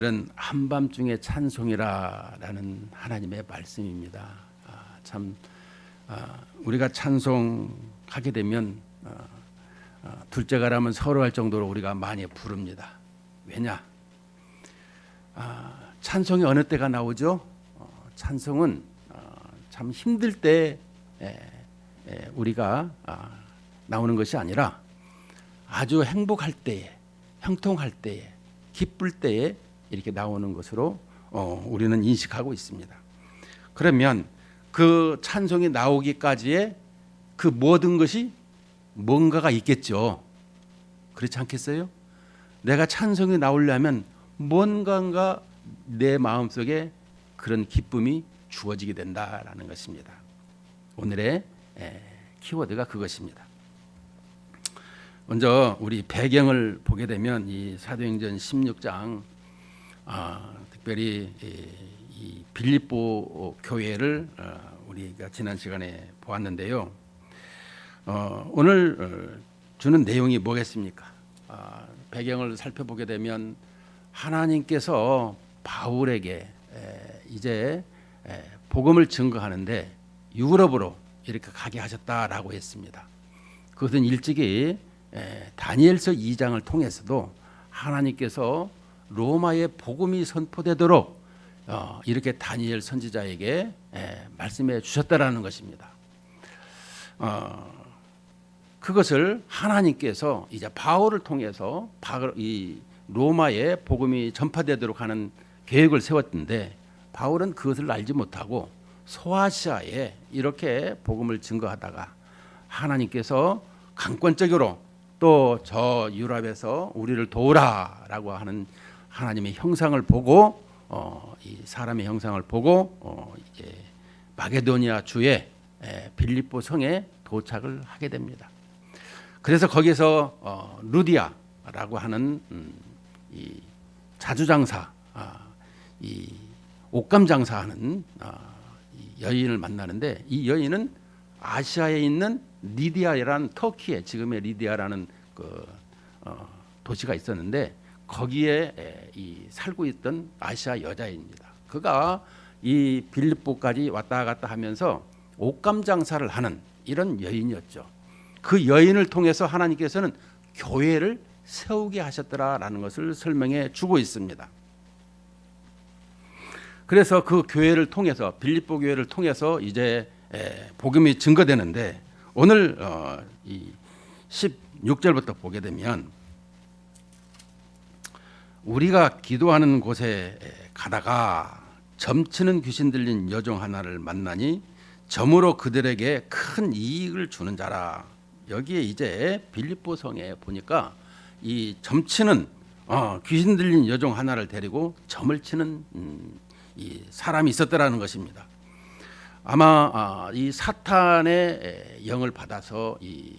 은 한밤중의 찬송이라는 하나님의 말씀입니다. 우리가 찬송하게 되면 둘째가라면 서러할 정도로 우리가 많이 부릅니다. 왜냐? 찬송이 어느 때가 나오죠? 찬송은 참 힘들 때 우리가 나오는 것이 아니라 아주 행복할 때에, 형통할 때에, 기쁠 때에 이렇게 나오는 것으로 우리는 인식하고 있습니다. 그러면 그 찬송이 나오기까지의 그 모든 것이 뭔가가 있겠죠. 그렇지 않겠어요? 내가 찬송이 나오려면 뭔가가 내 마음속에 그런 기쁨이 주어지게 된다라는 것입니다. 오늘의 키워드가 그것입니다. 먼저 우리 배경을 보게 되면 이 사도행전 16장 특별히 이 빌립보 교회를 우리가 지난 시간에 보았는데요. 오늘 주는 내용이 뭐겠습니까? 배경을 살펴보게 되면 하나님께서 바울에게 이제 복음을 증거하는데 유럽으로 이렇게 가게 하셨다라고 했습니다. 그것은 일찍이 다니엘서 2장을 통해서도 하나님께서 로마의 복음이 선포되도록 이렇게 다니엘 선지자에게 말씀해 주셨다라는 것입니다. 그것을 하나님께서 이제 바울을 통해서 이 로마의 복음이 전파되도록 하는 계획을 세웠는데 바울은 그것을 알지 못하고 소아시아에 이렇게 복음을 증거하다가 하나님께서 강권적으로 또 저 유럽에서 우리를 도우라라고 하는 하나님의 형상을 보고 이 사람의 형상을 보고 이제 마게도니아 주의 빌립보 성에 도착을 하게 됩니다. 그래서 거기서 루디아라고 하는 이 자주장사, 이 옷감 장사하는 이 여인을 만나는데 이 여인은 아시아에 있는 리디아라는 터키의 지금의 리디아라는 그 도시가 있었는데 거기에 이 살고 있던 아시아 여자입니다. 그가 이 빌립보까지 왔다 갔다 하면서 옷감 장사를 하는 이런 여인이었죠. 그 여인을 통해서 하나님께서는 교회를 세우게 하셨더라라는 것을 설명해 주고 있습니다. 그래서 그 교회를 통해서 빌립보 교회를 통해서 이제 복음이 증거되는데 오늘 이 16절부터 보게 되면 우리가 기도하는 곳에 가다가 점치는 귀신 들린 여종 하나를 만나니 점으로 그들에게 큰 이익을 주는 자라. 여기에 이제 빌립보 성에 보니까 이 점치는 귀신 들린 여종 하나를 데리고 점을 치는 이 사람이 있었더라는 것입니다. 아마 이 사탄의 영을 받아서 이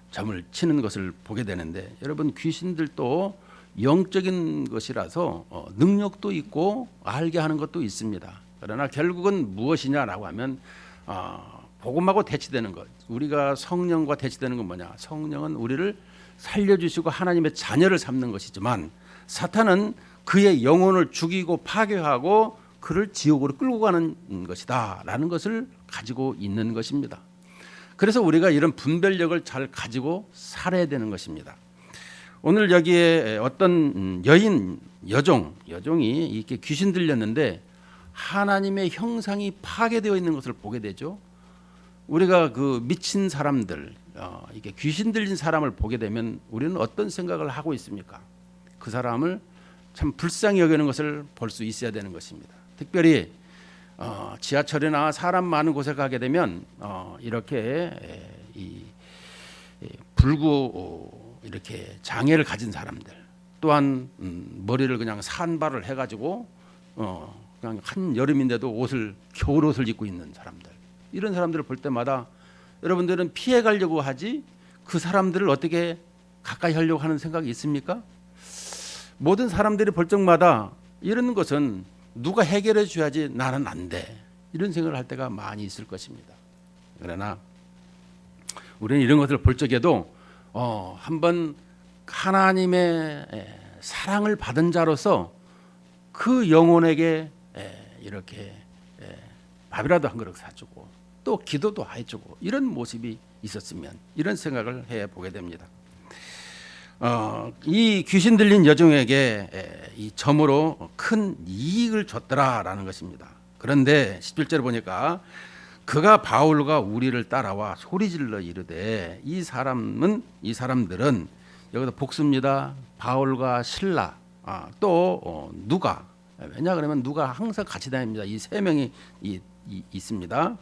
점을 치는 것을 보게 되는데 여러분 귀신들도 영적인 것이라서 능력도 있고 알게 하는 것도 있습니다. 그러나 결국은 무엇이냐라고 하면 복음하고 대치되는 것. 우리가 성령과 대치되는 건 뭐냐? 성령은 우리를 살려주시고 하나님의 자녀를 삼는 것이지만 사탄은 그의 영혼을 죽이고 파괴하고 그를 지옥으로 끌고 가는 것이다 라는 것을 가지고 있는 것입니다. 그래서 우리가 이런 분별력을 잘 가지고 살아야 되는 것입니다. 오늘 여기에 어떤 여종이 이렇게 귀신 들렸는데 하나님의 형상이 파괴되어 있는 것을 보게 되죠. 우리가 그 미친 사람들, 이게 귀신 들린 사람을 보게 되면 우리는 어떤 생각을 하고 있습니까? 그 사람을 참 불쌍히 여기는 것을 볼 수 있어야 되는 것입니다. 특별히 지하철이나 사람 많은 곳에 가게 되면 이렇게 불구 이렇게 장애를 가진 사람들 또한 머리를 그냥 산발을 해가지고 그냥 한 여름인데도 겨울 옷을 입고 있는 사람들 이런 사람들을 볼 때마다 여러분들은 피해 가려고 하지 그 사람들을 어떻게 가까이 하려고 하는 생각이 있습니까? 모든 사람들이 볼 적마다 이런 것은 누가 해결해 줘야지 나는 안 돼. 이런 생각을 할 때가 많이 있을 것입니다. 그러나 우리는 이런 것을 볼 적에도 한번 하나님의 사랑을 받은 자로서 그 영혼에게 이렇게 밥이라도 한 그릇 사주고 또 기도도 해주고 이런 모습이 있었으면 이런 생각을 해보게 됩니다. 이 귀신 들린 여종에게 이 점으로 큰 이익을 줬더라라는 것입니다. 그런데 17절에 보니까 그가 바울과 우리를 따라와 소리질러 이르되 이 사람들은 여기서 복수입니다. 바울과 실라 또 누가, 왜냐 그러면 누가 항상 같이 다닙니다. 이 세 명이 있습니다.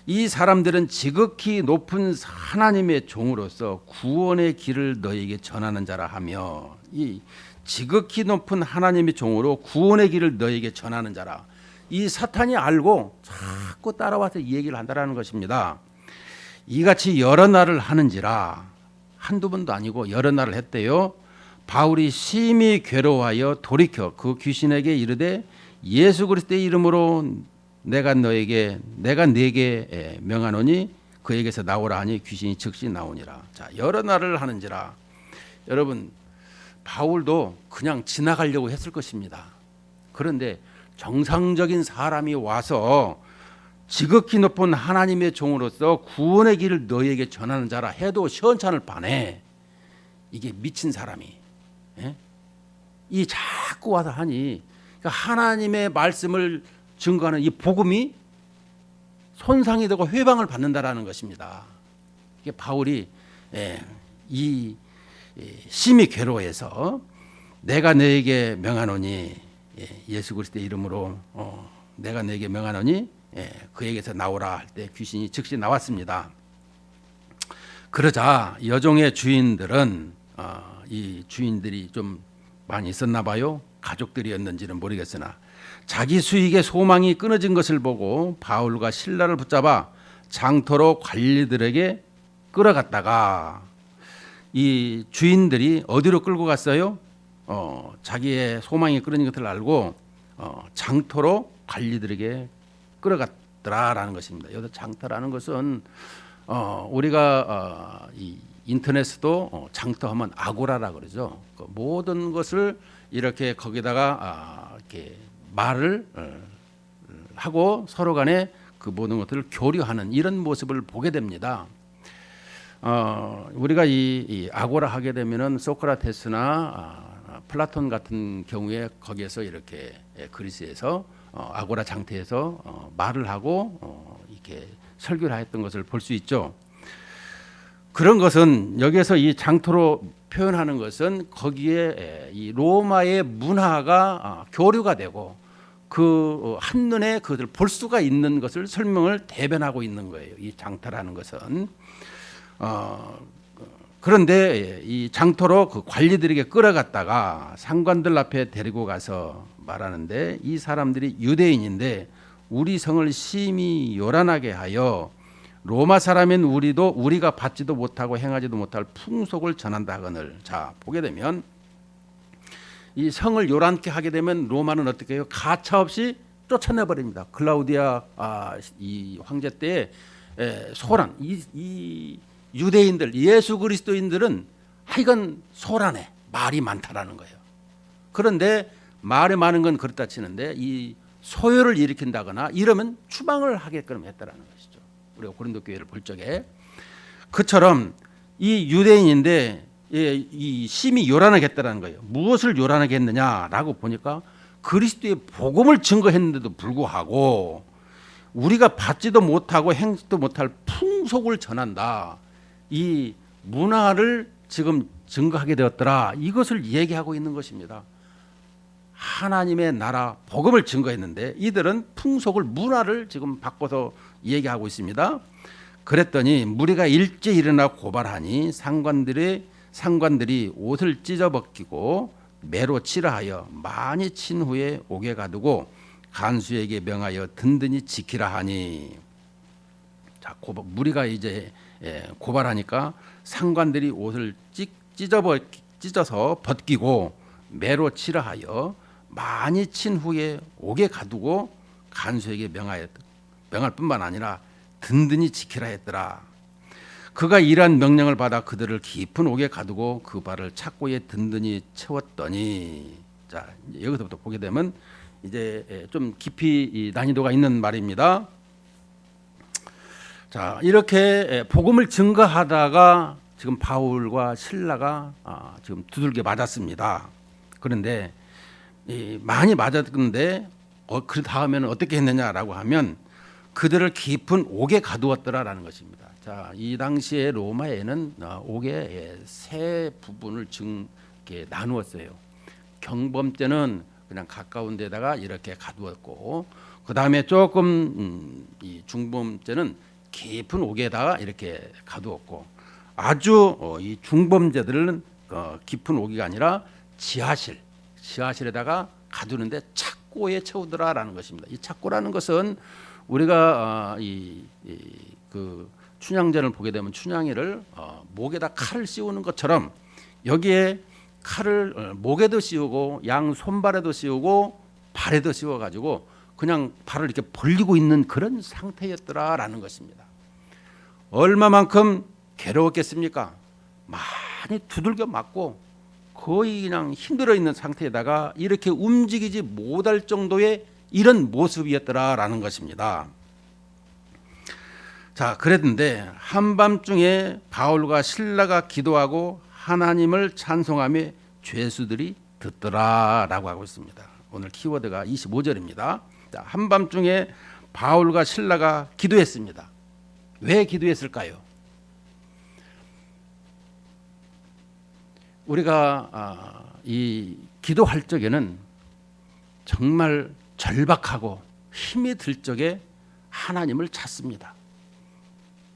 이 사람들은 지극히 높은 하나님의 종으로서 구원의 길을 너희에게 전하는 자라 하며, 이 지극히 높은 하나님의 종으로 구원의 길을 너희에게 전하는 자라, 이 사탄이 알고 자꾸 따라와서 이 얘기를 한다라는 것입니다. 이같이 여러 날을 하는지라, 한두 번도 아니고 여러 날을 했대요. 바울이 심히 괴로워하여 돌이켜 그 귀신에게 이르되 예수 그리스도의 이름으로 내가 네게 명하노니 그에게서 나오라 하니 귀신이 즉시 나오니라. 자, 여러 날을 하는지라. 여러분, 바울도 그냥 지나가려고 했을 것입니다. 그런데 정상적인 사람이 와서 지극히 높은 하나님의 종으로서 구원의 길을 너희에게 전하는 자라 해도 시원찮을 판에 이게 미친 사람이 이 자꾸 와서 하니, 그러니까 하나님의 말씀을 증거하는 이 복음이 손상이 되고 회방을 받는다라는 것입니다. 이게 바울이 이 심히 괴로워해서 내가 너에게 명하노니, 예수 그리스도의 이름으로 내가 너에게 명하노니 그에게서 나오라 할 때 귀신이 즉시 나왔습니다. 그러자 여종의 주인들은 이 주인들이 좀 많이 있었나 봐요. 가족들이었는지는 모르겠으나 자기 수익의 소망이 끊어진 것을 보고 바울과 실라를 붙잡아 장터로 관리들에게 끌어갔다가, 이 주인들이 어디로 끌고 갔어요? 자기의 소망이 끊어진 것을 알고 장터로 관리들에게 끌어갔더라라는 것입니다. 여기서 장터라는 것은 우리가 이 인터넷에도 장터하면 아고라라 그러죠. 그 모든 것을 이렇게 거기다가 이렇게 말을 하고 서로 간에 그 모든 것들을 교류하는 이런 모습을 보게 됩니다. 우리가 이 아고라 하게 되면은 소크라테스나 플라톤 같은 경우에 거기에서 이렇게 그리스에서 아고라 장터에서 말을 하고 이렇게 설교를 했던 것을 볼 수 있죠. 그런 것은 여기에서 이 장터로 표현하는 것은 거기에 이 로마의 문화가 교류가 되고 그 한눈에 그것을 볼 수가 있는 것을 설명을 대변하고 있는 거예요. 이 장터라는 것은. 그런데 이 장터로 그 관리들에게 끌어갔다가 상관들 앞에 데리고 가서 말하는데, 이 사람들이 유대인인데 우리 성을 심히 요란하게 하여 로마 사람인 우리가 받지도 못하고 행하지도 못할 풍속을 전한다 하거늘. 자, 보게 되면 이 성을 요란케 하게 되면 로마는 어떻게 해요? 가차없이 쫓아내 버립니다. 클라우디아 이 황제 때에 소란, 이 유대인들, 예수 그리스도인들은 하여간 소란해, 말이 많다라는 거예요. 그런데 말이 많은 건 그렇다 치는데 이 소요를 일으킨다거나 이러면 추방을 하게끔 했다라는 것이죠. 우리가 고린도 교회를 볼 적에 그처럼 이 유대인인데 이 심히 요란하게 했다라는 거예요. 무엇을 요란하게 했느냐라고 보니까 그리스도의 복음을 증거했는데도 불구하고 우리가 받지도 못하고 행지도 못할 풍속을 전한다. 이 문화를 지금 증거하게 되었더라. 이것을 얘기하고 있는 것입니다. 하나님의 나라 복음을 증거했는데 이들은 풍속을, 문화를 지금 바꿔서 얘기하고 있습니다. 그랬더니 무리가 일제 일어나 고발하니 상관들이 옷을 찢어 벗기고 매로 치라하여 많이 친 후에 옥에 가두고 간수에게 명하여 든든히 지키라 하니. 자, 무리가 이제 고발하니까 상관들이 옷을 찢어서 벗기고 매로 치라 하여 많이 친 후에 옥에 가두고 간수에게 명할 뿐만 아니라 든든히 지키라 했더라. 그가 이러한 명령을 받아 그들을 깊은 옥에 가두고 그 발을 착고에 든든히 채웠더니. 자, 이제 여기서부터 보게 되면 이제 좀 깊이 이 난이도가 있는 말입니다. 자, 이렇게 복음을 증거하다가 지금 바울과 실라가 지금 두들겨 맞았습니다. 그런데 많이 맞았는데 그 다음에는 어떻게 했느냐라고 하면 그들을 깊은 옥에 가두었더라라는 것입니다. 자, 이 당시에 로마에는 옥의 세 부분을 이렇게 나누었어요. 경범죄는 그냥 가까운 데다가 이렇게 가두었고, 그 다음에 조금 이 중범죄는 깊은 옥에다가 이렇게 가두었고, 아주 이 중범죄들은 깊은 옥이 아니라 지하실에다가 가두는데 착고에 채우더라라는 것입니다. 이 착고라는 것은 우리가 그 춘향전을 보게 되면 춘향이를 목에다 칼을 씌우는 것처럼 여기에 칼을 목에도 씌우고 양 손발에도 씌우고 발에도 씌워 가지고 그냥 발을 이렇게 벌리고 있는 그런 상태였더라라는 것입니다. 얼마만큼 괴로웠겠습니까? 많이 두들겨 맞고 거의 그냥 힘들어 있는 상태에다가 이렇게 움직이지 못할 정도의 이런 모습이었더라라는 것입니다. 자, 그랬는데 한밤중에 바울과 실라가 기도하고 하나님을 찬송하며 죄수들이 듣더라라고 하고 있습니다. 오늘 키워드가 25절입니다. 자, 한밤중에 바울과 실라가 기도했습니다. 왜 기도했을까요? 우리가 이 기도할 적에는 정말 절박하고 힘이 들 적에 하나님을 찾습니다.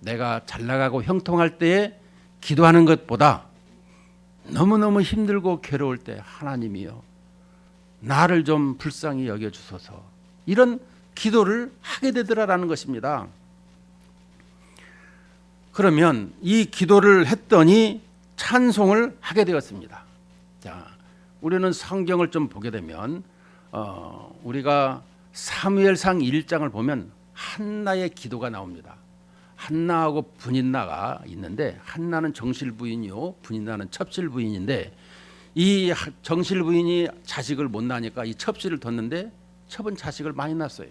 내가 잘 나가고 형통할 때에 기도하는 것보다 너무너무 힘들고 괴로울 때 하나님이여 나를 좀 불쌍히 여겨주소서, 이런 기도를 하게 되더라라는 것입니다. 그러면 이 기도를 했더니 찬송을 하게 되었습니다. 자, 우리는 성경을 좀 보게 되면 우리가 사무엘상 1장을 보면 한나의 기도가 나옵니다. 한나하고 분인나가 있는데 한나는 정실 부인이요 분인나는 첩실 부인인데, 이 정실 부인이 자식을 못 낳으니까 이 첩실을 뒀는데 첩은 자식을 많이 낳았어요.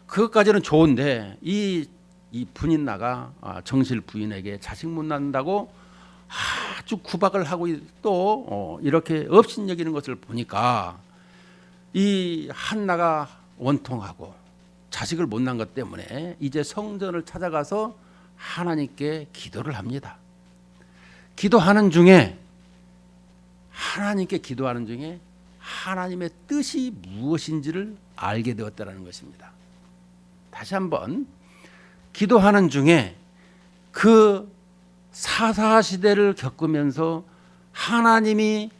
그것까지는 좋은데 이 분인나가 정실 부인에게 자식 못 낳는다고 아주 구박을 하고 또 이렇게 업신여기는 것을 보니까 이 한나가 원통하고 자식을 못 낳은 것 때문에 이제 성전을 찾아가서 하나님께 기도를 합니다. 하나님께 기도하는 중에 하나님의 뜻이 무엇인지를 알게 되었다는 것입니다. 다시 한번, 기도하는 중에 그 사사시대를 겪으면서 하나님이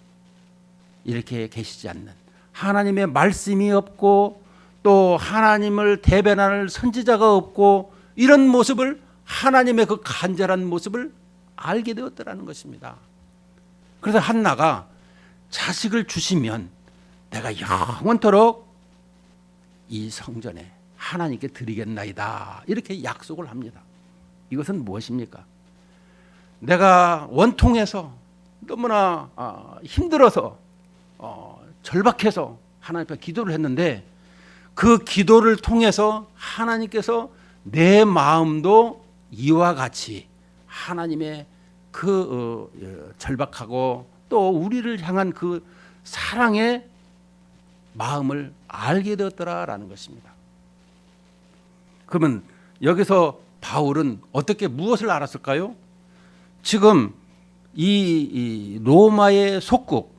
이렇게 계시지 않는, 하나님의 말씀이 없고 또 하나님을 대변할 선지자가 없고, 이런 모습을, 하나님의 그 간절한 모습을 알게 되었다는 것입니다. 그래서 한나가 자식을 주시면 내가 영원토록 이 성전에 하나님께 드리겠나이다, 이렇게 약속을 합니다. 이것은 무엇입니까? 내가 원통해서 너무나 힘들어서 절박해서 하나님 앞에 기도를 했는데 그 기도를 통해서 하나님께서 내 마음도 이와 같이 하나님의 그 절박하고 또 우리를 향한 그 사랑의 마음을 알게 되었더라라는 것입니다. 그러면 여기서 바울은 어떻게 무엇을 알았을까요? 지금 이 로마의 속국,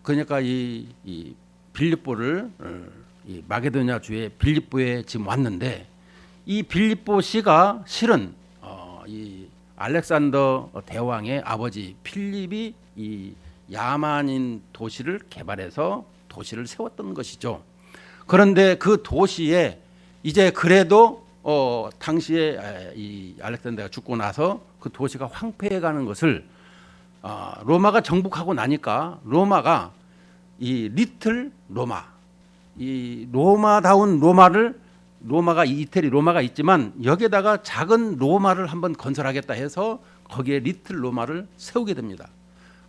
그러니까 이 빌립보를 이 마게도냐 주의 빌립보에 지금 왔는데, 이 빌립보 시가 실은 이 알렉산더 대왕의 아버지 필립이 이 야만인 도시를 개발해서 도시를 세웠던 것이죠. 그런데 그 도시에 이제 그래도 당시에 이 알렉산더가 죽고 나서 그 도시가 황폐해가는 것을 로마가 정복하고 나니까 로마가 이 리틀 로마, 이 로마다운 로마가 이태리 로마가 있지만 여기에다가 작은 로마를 한번 건설하겠다 해서 거기에 리틀 로마를 세우게 됩니다.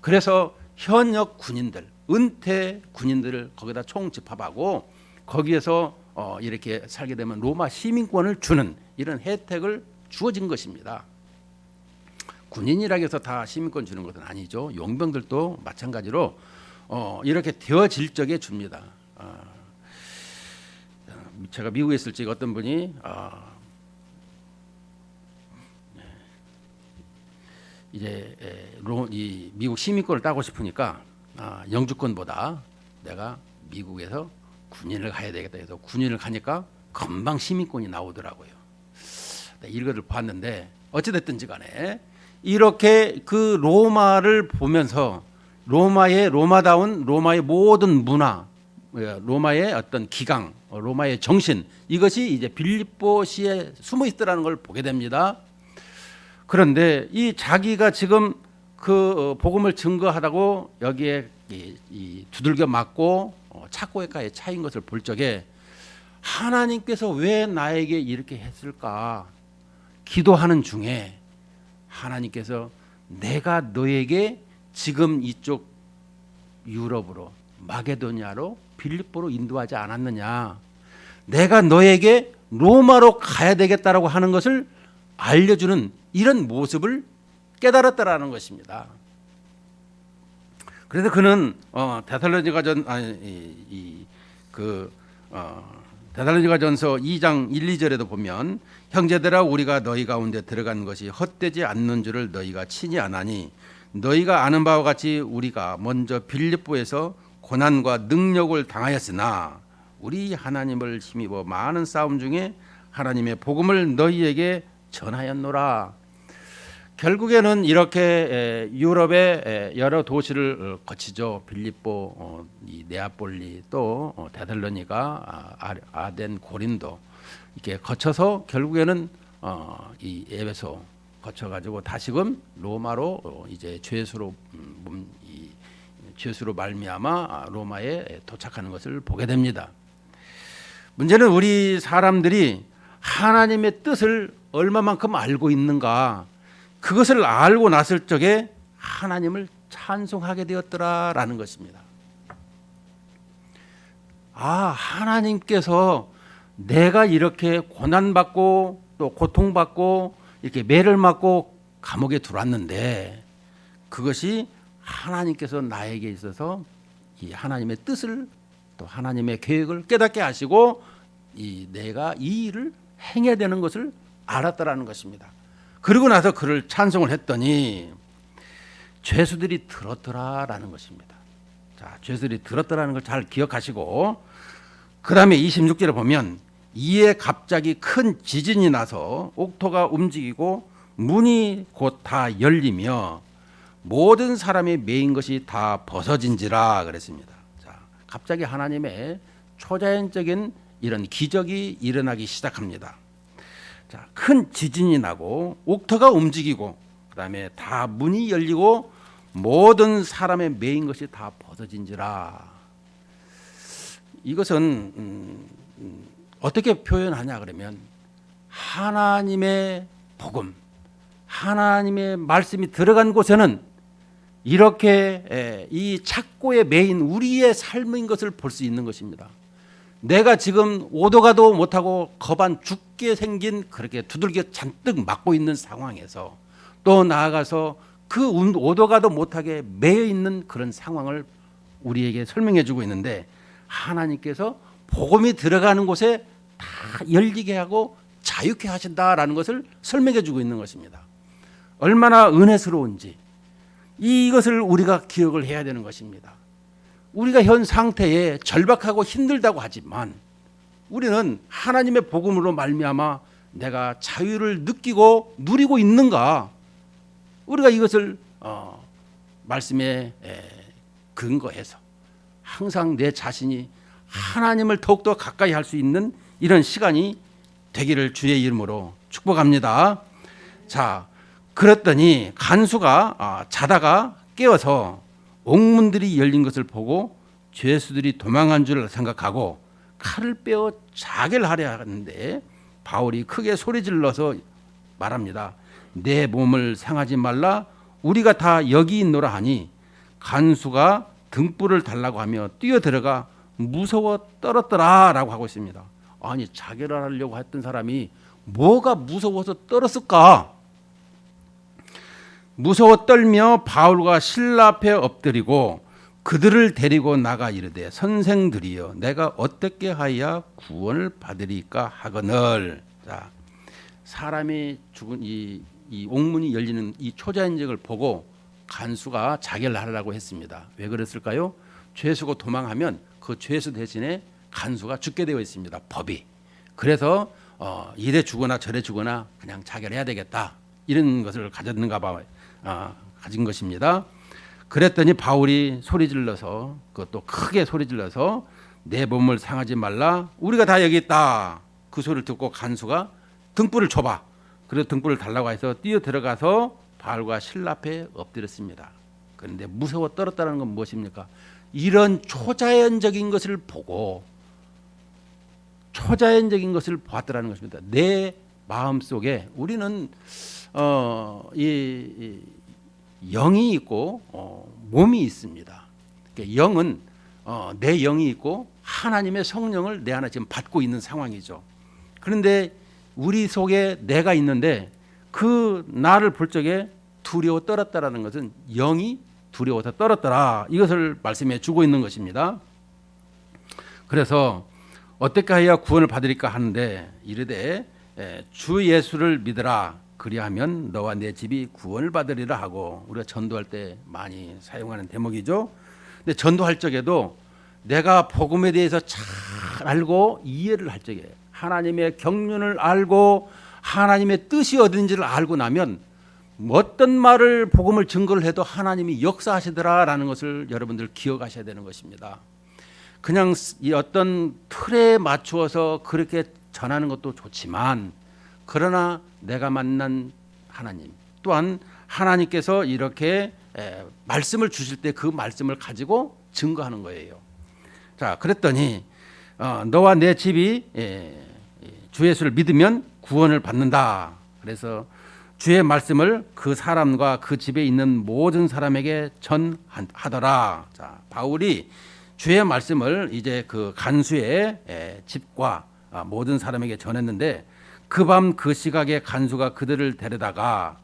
그래서 현역 군인들, 은퇴 군인들을 거기다 총집합하고 거기에서 이렇게 살게 되면 로마 시민권을 주는 이런 혜택을 주어진 것입니다. 군인이라고 해서 다 시민권 주는 것은 아니죠. 용병들도 마찬가지로 이렇게 되어질 적에 줍니다. 제가 미국에 있을 적 어떤 분이 이제 이 미국 시민권을 따고 싶으니까 영주권보다 내가 미국에서 군인을 가야 되겠다 해서 군인을 가니까 금방 시민권이 나오더라고요. 이거를 봤는데 어찌됐든지 간에 이렇게 그 로마를 보면서 로마다운 로마의 모든 문화, 로마의 어떤 기강, 로마의 정신, 이것이 이제 빌립보시에 숨어 있더라는 걸 보게 됩니다. 그런데 이 자기가 지금 그 복음을 증거하다고 여기에 이 두들겨 맞고 착고에까지 차인 것을 볼 적에 하나님께서 왜 나에게 이렇게 했을까 기도하는 중에 하나님께서 내가 너에게 지금 이쪽 유럽으로 마게도냐로 빌립보로 인도하지 않았느냐, 내가 너에게 로마로 가야 되겠다라고 하는 것을 알려주는 이런 모습을 깨달았다라는 것입니다. 그래서 그는 데살로니가전서 2장 1, 2절에도 보면 형제들아 우리가 너희 가운데 들어간 것이 헛되지 않는 줄을 너희가 친히 아나니 너희가 아는 바와 같이 우리가 먼저 빌립보에서 고난과 능력을 당하였으나 우리 하나님을 힘입어 많은 싸움 중에 하나님의 복음을 너희에게 전하였노라. 결국에는 이렇게 유럽의 여러 도시를 거치죠. 빌립보, 네아폴리, 또 데살로니가, 아덴, 고린도 이렇게 거쳐서 결국에는 이 에베소 거쳐가지고 다시금 로마로 이제 죄수로 말미암아 로마에 도착하는 것을 보게 됩니다. 문제는 우리 사람들이 하나님의 뜻을 얼마만큼 알고 있는가, 그것을 알고 났을 적에 하나님을 찬송하게 되었더라라는 것입니다. 하나님께서 내가 이렇게 고난받고 또 고통받고 이렇게 매를 맞고 감옥에 들어왔는데 그것이 하나님께서 나에게 있어서 이 하나님의 뜻을 또 하나님의 계획을 깨닫게 하시고 내가 이 일을 행해야 되는 것을 알았다라는 것입니다. 그리고 나서 그를 찬송을 했더니 죄수들이 들었더라라는 것입니다. 자, 죄수들이 들었더라는 걸 잘 기억하시고 그 다음에 26절에 보면 이에 갑자기 큰 지진이 나서 옥토가 움직이고 문이 곧 다 열리며 모든 사람이 매인 것이 다 벗어진지라 그랬습니다. 자, 갑자기 하나님의 초자연적인 이런 기적이 일어나기 시작합니다. 자, 큰 지진이 나고 옥토가 움직이고 그다음에 다 문이 열리고 모든 사람의 매인 것이 다 벗어진지라. 이것은 어떻게 표현하냐 그러면 하나님의 복음, 하나님의 말씀이 들어간 곳에는 이렇게 이 착고에 매인 우리의 삶인 것을 볼 수 있는 것입니다. 내가 지금 오도 가도 못하고 겁안 죽게 생긴 그렇게 두들겨 잔뜩 맞고 있는 상황에서 또 나아가서 그 오도 가도 못하게 매여 있는 그런 상황을 우리에게 설명해 주고 있는데 하나님께서 복음이 들어가는 곳에 다 열리게 하고 자유케 하신다라는 것을 설명해 주고 있는 것입니다. 얼마나 은혜스러운지 이것을 우리가 기억을 해야 되는 것입니다. 우리가 현 상태에 절박하고 힘들다고 하지만 우리는 하나님의 복음으로 말미암아 내가 자유를 느끼고 누리고 있는가, 우리가 이것을 말씀에 근거해서 항상 내 자신이 하나님을 더욱더 가까이 할 수 있는 이런 시간이 되기를 주의 이름으로 축복합니다. 자, 그랬더니 간수가 자다가 깨어서 옥문들이 열린 것을 보고 죄수들이 도망한 줄 생각하고 칼을 빼어 자결 하려 하는데 바울이 크게 소리질러서 말합니다. 내 몸을 상하지 말라, 우리가 다 여기 있노라 하니 간수가 등불을 달라고 하며 뛰어들어가 무서워 떨었더라라고 하고 있습니다. 아니 자결을 하려고 했던 사람이 뭐가 무서워서 떨었을까? 무서워 떨며 바울과 신라 앞에 엎드리고 그들을 데리고 나가 이르되 선생들이여 내가 어떻게 하여 구원을 받으리까 하거늘. 자, 사람이 죽은 이 옥문이 열리는 이 초자연적을 보고 간수가 자결을 하려고 했습니다. 왜 그랬을까요? 죄수고 도망하면 그 죄수 대신에 간수가 죽게 되어 있습니다. 법이. 그래서 이래 주거나 저래 주거나 그냥 자결해야 되겠다. 이런 것을 가졌는가 봐. 가진 것입니다. 그랬더니 바울이 소리 질러서 그것도 크게 소리 질러서 내 몸을 상하지 말라. 우리가 다 여기 있다. 그 소리를 듣고 간수가 등불을 줘봐. 그래서 등불을 달라고 해서 뛰어 들어가서 바울과 신라 앞에 엎드렸습니다. 그런데 무서워 떨었다는 건 무엇입니까? 이런 초자연적인 것을 보고 초자연적인 것을 보았더라는 것입니다. 내 마음 속에 우리는 이 영이 있고 몸이 있습니다. 그러니까 영은 내 영이 있고 하나님의 성령을 내 안에 지금 받고 있는 상황이죠. 그런데 우리 속에 내가 있는데 그 나를 볼 적에 두려워 떨었다라는 것은 영이 두려워서 떨었더라. 이것을 말씀해 주고 있는 것입니다. 그래서 어떻게 하여 구원을 받으리까 하는데 이르되 주 예수를 믿으라. 그리하면 너와 내 집이 구원을 받으리라 하고 우리가 전도할 때 많이 사용하는 대목이죠. 근데 전도할 적에도 내가 복음에 대해서 잘 알고 이해를 할 적에 하나님의 경륜을 알고 하나님의 뜻이 어딘지를 알고 나면 어떤 말을 복음을 증거를 해도 하나님이 역사하시더라라는 것을 여러분들 기억하셔야 되는 것입니다. 그냥 이 어떤 틀에 맞추어서 그렇게 전하는 것도 좋지만 그러나 내가 만난 하나님 또한 하나님께서 이렇게 말씀을 주실 때 그 말씀을 가지고 증거하는 거예요. 자, 그랬더니 너와 내 집이 주 예수를 믿으면 구원을 받는다. 그래서 주의 말씀을 그 사람과 그 집에 있는 모든 사람에게 전하더라. 자, 바울이 주의 말씀을 이제 그 간수의 집과 모든 사람에게 전했는데 그 밤 그 시각에 간수가 그들을 데려다가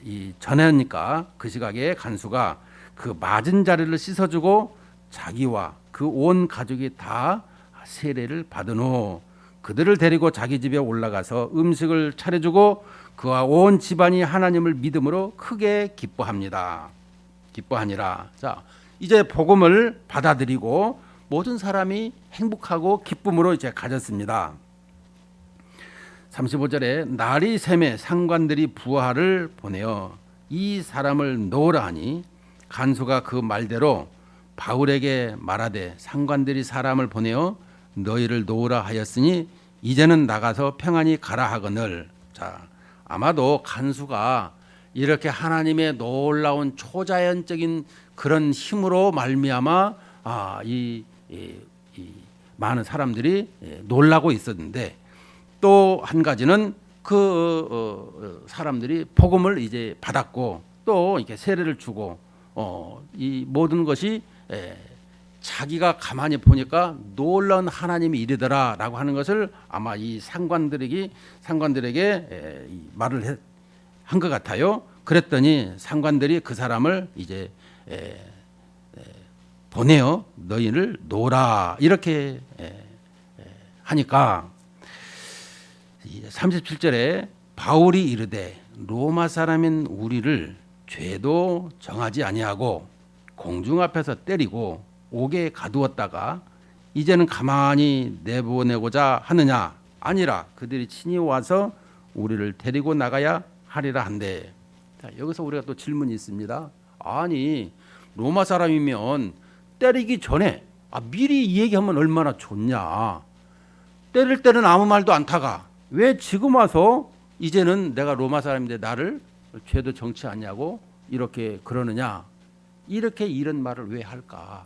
이 전하니까 그 시각에 간수가 그 맞은 자리를 씻어주고 자기와 그 온 가족이 다 세례를 받은 후 그들을 데리고 자기 집에 올라가서 음식을 차려주고 그와 온 집안이 하나님을 믿음으로 크게 기뻐합니다. 기뻐하니라. 자, 이제 복음을 받아들이고 모든 사람이 행복하고 기쁨으로 이제 가졌습니다. 35절에 날이 새매 상관들이 부하를 보내어 이 사람을 놓으라 하니 간수가 그 말대로 바울에게 말하되 상관들이 사람을 보내어 너희를 놓으라 하였으니 이제는 나가서 평안히 가라 하거늘. 자, 아마도 간수가 이렇게 하나님의 놀라운 초자연적인 그런 힘으로 말미암아 이 많은 사람들이 놀라고 있었는데 또 한 가지는 그 사람들이 복음을 이제 받았고 또 이렇게 세례를 주고 이 모든 것이 자기가 가만히 보니까 놀라운 하나님이 이르더라라고 하는 것을 아마 이 상관들에게 말을 한 것 같아요. 그랬더니 상관들이 그 사람을 이제 보내어 너희를 놓으라 이렇게 하니까 37절에 바울이 이르되 로마 사람인 우리를 죄도 정하지 아니하고 공중 앞에서 때리고 옥에 가두었다가 이제는 가만히 내보내고자 하느냐? 아니라 그들이 친히 와서 우리를 데리고 나가야 하리라 한대. 자, 여기서 우리가 또 질문이 있습니다. 아니 로마 사람이면 때리기 전에 미리 이 얘기하면 얼마나 좋냐. 때릴 때는 아무 말도 안 타가 왜 지금 와서 이제는 내가 로마 사람인데 나를 죄도 정치 않냐고 이렇게 그러느냐. 이렇게 이런 말을 왜 할까.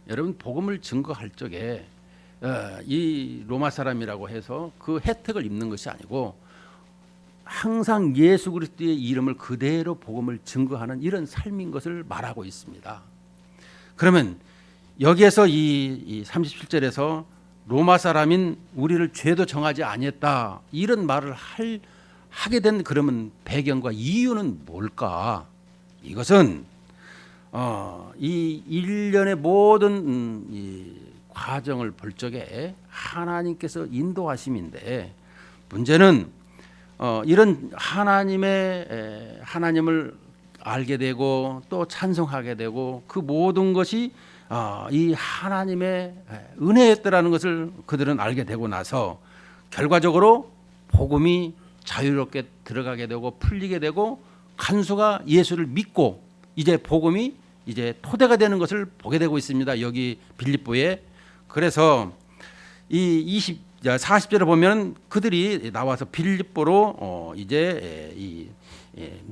여러분 복음을 증거할 적에 이 로마 사람이라고 해서 그 혜택을 입는 것이 아니고 항상 예수 그리스도의 이름을 그대로 복음을 증거하는 이런 삶인 것을 말하고 있습니다. 그러면 여기에서 이 37절에서 로마 사람인 우리를 죄도 정하지 아니했다 이런 말을 하게 된 그러면 배경과 이유는 뭘까? 이것은 이 일련의 모든 이 과정을 볼 적에 하나님께서 인도하심인데 문제는 이런 하나님을 알게 되고 또 찬송하게 되고 그 모든 것이 이 하나님의 은혜였다라는 것을 그들은 알게 되고 나서 결과적으로 복음이 자유롭게 들어가게 되고 풀리게 되고 간수가 예수를 믿고 이제 복음이 이제 토대가 되는 것을 보게 되고 있습니다. 여기 빌립보에. 그래서 이 40절에 보면 그들이 나와서 빌립보로 이제 이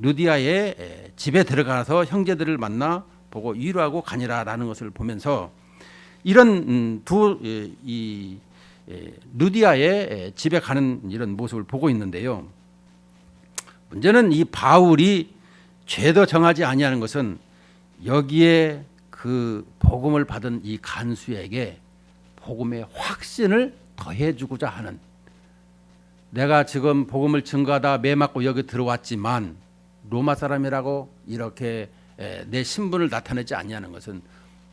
루디아의 집에 들어가서 형제들을 만나 보고 위로하고 가니라라는 것을 보면서 이런 루디아의 집에 가는 이런 모습을 보고 있는데요. 문제는 이 바울이 죄도 정하지 아니하는 것은 여기에 그 복음을 받은 이 간수에게 복음의 확신을 더해주고자 하는, 내가 지금 복음을 증거하다 매 맞고 여기 들어왔지만 로마 사람이라고 이렇게 내 신분을 나타내지 아니하는 것은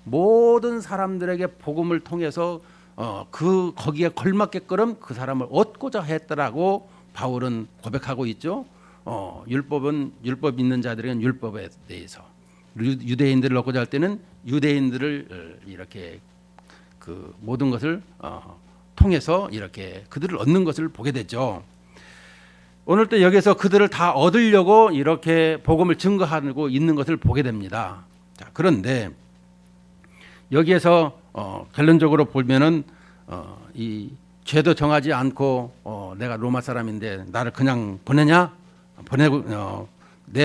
모든 사람들에게 복음을 통해서 거기에 걸맞게끔 그 사람을 얻고자 했더라고 바울은 고백하고 있죠. 율법 있는 자들에게는 율법에 대해서, 유대인들을 얻고자 할 때는 유대인들을 이렇게 그 모든 것을 통해서 이렇게 그들을 얻는 것을 보게 되죠. 오늘 또 여기서 그들을 다 얻으려고 이렇게 복음을 증거하고 있는 것을 보게 됩니다. 자, 그런데 여기에서 결론적으로 보면은 이 죄도 정하지 않고 내가 로마 사람인데 나를 그냥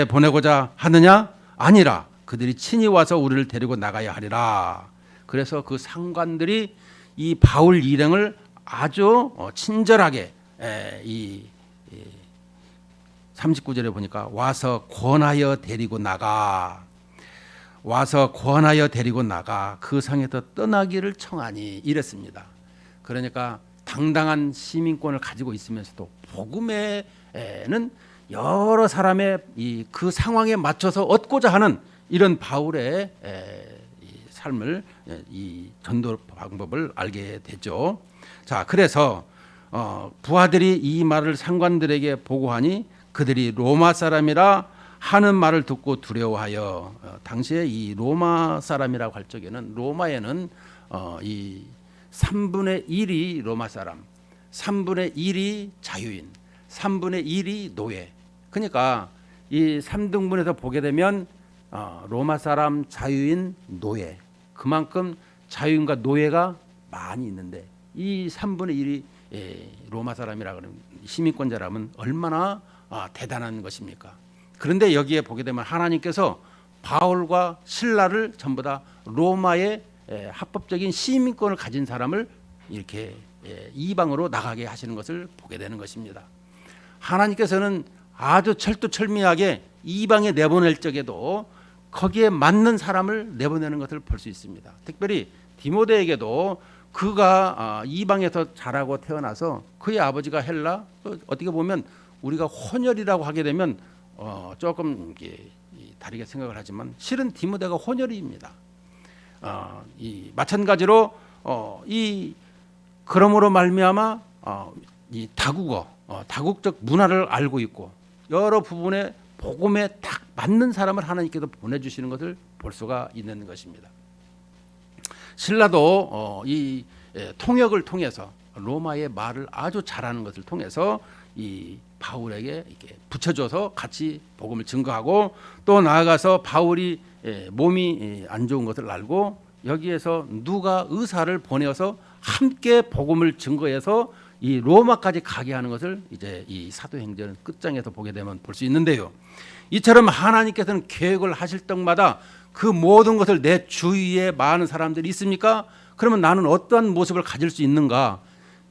보내고자 하느냐? 아니라 그들이 친히 와서 우리를 데리고 나가야 하리라. 그래서 그 상관들이 이 바울 일행을 아주 친절하게 이 39절에 보니까 와서 권하여 데리고 나가 그 성에서 떠나기를 청하니 이랬습니다. 그러니까 당당한 시민권을 가지고 있으면서도 복음에는 여러 사람의 그 상황에 맞춰서 얻고자 하는 이런 바울의 삶을, 이 전도 방법을 알게 되죠. 자, 그래서 부하들이 이 말을 상관들에게 보고하니 그들이 로마 사람이라 하는 말을 듣고 두려워하여, 당시에 이 로마 사람이라고 할 적에는 로마에는 이 3분의 1이 로마 사람, 3분의 1이 자유인, 3분의 1이 노예. 그러니까 이 3등분에서 보게 되면 로마 사람, 자유인, 노예, 그만큼 자유인과 노예가 많이 있는데 이 3분의 1이 로마 사람이라 그러면 시민권자라면 얼마나 대단한 것입니까? 그런데 여기에 보게 되면 하나님께서 바울과 실라를 전부 다 로마의 합법적인 시민권을 가진 사람을 이렇게 이방으로 나가게 하시는 것을 보게 되는 것입니다. 하나님께서는 아주 철두철미하게 이방에 내보낼 적에도 거기에 맞는 사람을 내보내는 것을 볼 수 있습니다. 특별히 디모데에게도 그가 이방에서 자라고 태어나서 그의 아버지가 헬라, 어떻게 보면 우리가 혼혈이라고 하게 되면 조금 다르게 생각을 하지만 실은 디모데가 혼혈입니다. 마찬가지로 그러므로 말미암아 이 다국적 문화를 알고 있고 여러 부분에 복음에 딱 맞는 사람을 하나님께서 보내주시는 것을 볼 수가 있는 것입니다. 신라도 이 통역을 통해서 로마의 말을 아주 잘하는 것을 통해서 이 바울에게 이렇게 붙여줘서 같이 복음을 증거하고, 또 나아가서 바울이 몸이 안 좋은 것을 알고 여기에서 누가 의사를 보내어서 함께 복음을 증거해서 이 로마까지 가게 하는 것을 이제 이 사도행전 끝장에서 보게 되면 볼 수 있는데요. 이처럼 하나님께서는 계획을 하실 때마다 그 모든 것을 내 주위에 많은 사람들이 있습니까? 그러면 나는 어떠한 모습을 가질 수 있는가?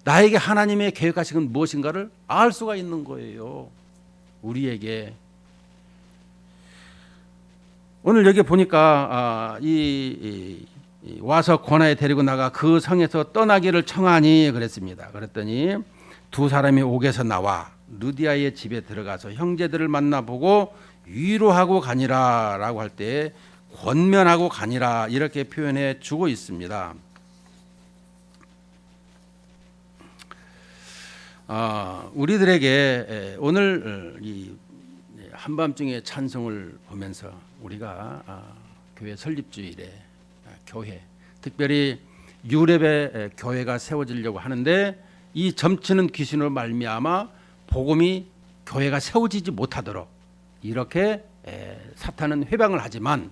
나에게 하나님의 계획하신 건 무엇인가를 알 수가 있는 거예요. 우리에게 오늘 여기 보니까 와서 고나에 데리고 나가 그 성에서 떠나기를 청하니 그랬습니다. 그랬더니 두 사람이 옥에서 나와 루디아의 집에 들어가서 형제들을 만나보고 위로하고 가니라라고 할 때 권면하고 가니라 이렇게 표현해 주고 있습니다. 우리들에게 오늘 이 한밤중의 찬송을 보면서 우리가 교회 설립주일에 교회 특별히 유렙의 교회가 세워지려고 하는데 이 점치는 귀신으로 말미암아 복음이 교회가 세워지지 못하도록 이렇게 사탄은 회방을 하지만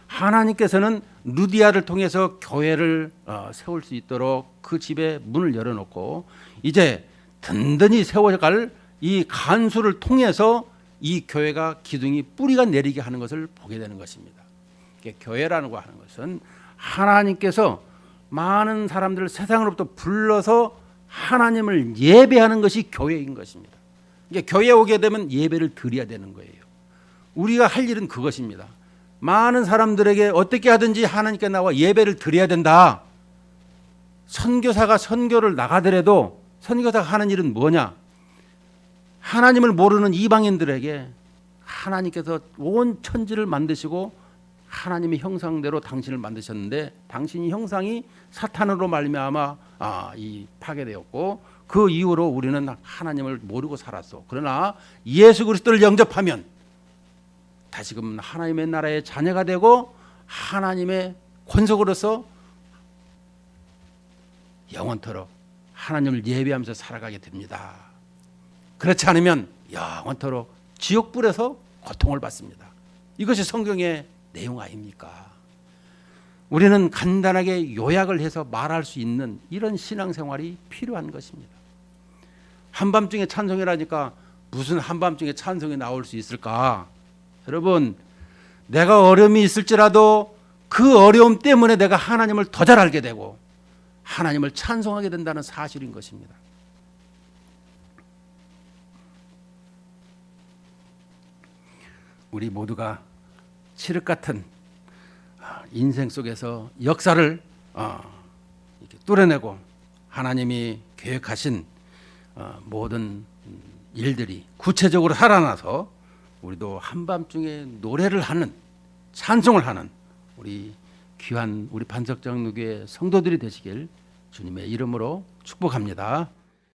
하나님께서는 루디아를 통해서 교회를 세울 수 있도록 그 집에 문을 열어놓고 이제 든든히 세워갈 이 간수를 통해서 이 교회가 기둥이 뿌리가 내리게 하는 것을 보게 되는 것입니다. 교회라는 거 하는 것은 하나님께서 많은 사람들을 세상으로부터 불러서 하나님을 예배하는 것이 교회인 것입니다. 교회에 오게 되면 예배를 드려야 되는 거예요. 우리가 할 일은 그것입니다. 많은 사람들에게 어떻게 하든지 하나님께 나와 예배를 드려야 된다. 선교사가 선교를 나가더라도 선교사가 하는 일은 뭐냐? 하나님을 모르는 이방인들에게 하나님께서 온 천지를 만드시고 하나님의 형상대로 당신을 만드셨는데 당신의 형상이 사탄으로 말미암아 이 파괴되었고 그 이후로 우리는 하나님을 모르고 살았어. 그러나 예수 그리스도를 영접하면 다시금 하나님의 나라의 자녀가 되고 하나님의 권속으로서 영원토록 하나님을 예배하면서 살아가게 됩니다. 그렇지 않으면 영원토록 지옥불에서 고통을 받습니다. 이것이 성경의 내용 아닙니까? 우리는 간단하게 요약을 해서 말할 수 있는 이런 신앙생활이 필요한 것입니다. 한밤중에 찬송이라니까 무슨 한밤중에 찬송이 나올 수 있을까? 여러분, 내가 어려움이 있을지라도 그 어려움 때문에 내가 하나님을 더 잘 알게 되고 하나님을 찬송하게 된다는 사실인 것입니다. 우리 모두가 칠흑 같은 인생 속에서 역사를 이렇게 뚫어내고 하나님이 계획하신 모든 일들이 구체적으로 살아나서 우리도 한밤중에 노래를 하는 찬송을 하는 우리 귀한 우리 반석정교회 성도들이 되시길 주님의 이름으로 축복합니다.